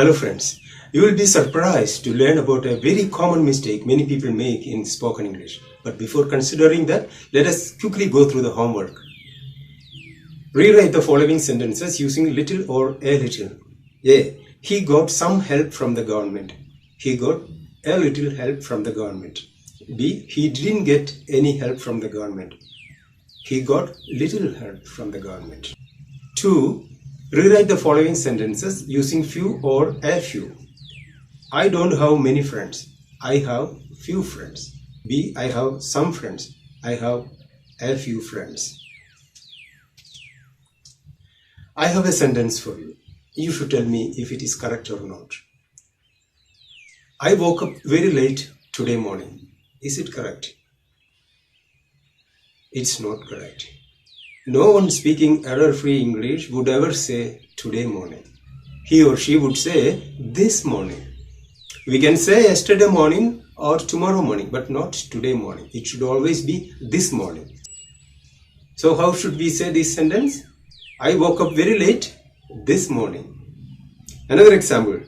Hello friends, you will be surprised to learn about a very common mistake many people make in spoken English. But before considering that, let us quickly go through the homework. Rewrite the following sentences using little or a little. A. He got some help from the government. He got a little help from the government. B. He didn't get any help from the government. He got little help from the government. 2. Rewrite the following sentences using few or a few. I don't have many friends. I have few friends. B. I have some friends. I have a few friends. I have a sentence for you. You should tell me if it is correct or not. I woke up very late today morning. Is it correct? It's not correct. No one speaking error-free English would ever say today morning. He or she would say this morning. We can say yesterday morning or tomorrow morning, but not today morning. It should always be this morning. So how should we say this sentence? I woke up very late this morning. Another example.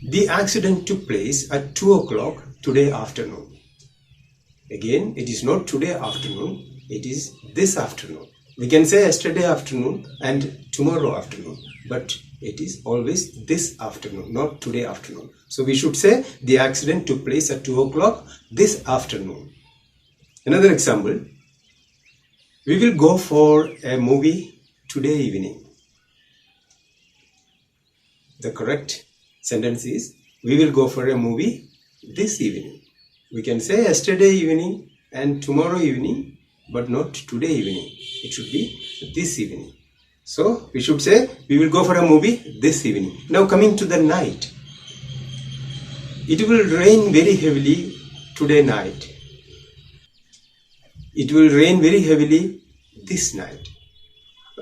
The accident took place at 2 o'clock today afternoon. Again, it is not today afternoon, it is this afternoon. We can say yesterday afternoon and tomorrow afternoon, but it is always this afternoon, not today afternoon. So we should say the accident took place at 2 o'clock this afternoon. Another example, we will go for a movie today evening. The correct sentence is, we will go for a movie this evening. We can say yesterday evening and tomorrow evening, but not today evening. It should be this evening. So we should say we will go for a movie this evening. Now coming to the night. It will rain very heavily today night. It will rain very heavily this night.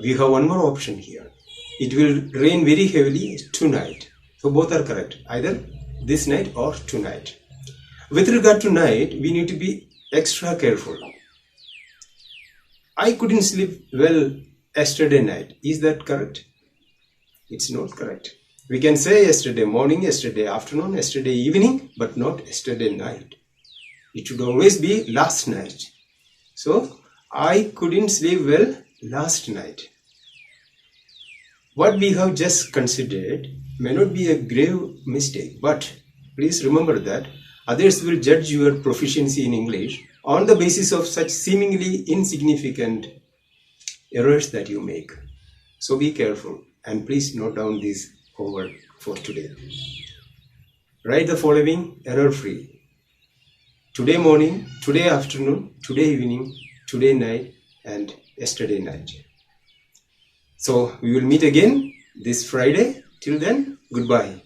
We have one more option here. It will rain very heavily tonight. So both are correct. Either this night or tonight. With regard to night, we need to be extra careful. I couldn't sleep well yesterday night. Is that correct? It's not correct. We can say yesterday morning, yesterday afternoon, yesterday evening, but not yesterday night. It should always be last night. So, I couldn't sleep well last night. What we have just considered may not be a grave mistake, but please remember that others will judge your proficiency in English on the basis of such seemingly insignificant errors that you make. So be careful and please note down this homework for today. Write the following error-free. Today morning, today afternoon, today evening, today night and yesterday night. So we will meet again this Friday. Till then, goodbye.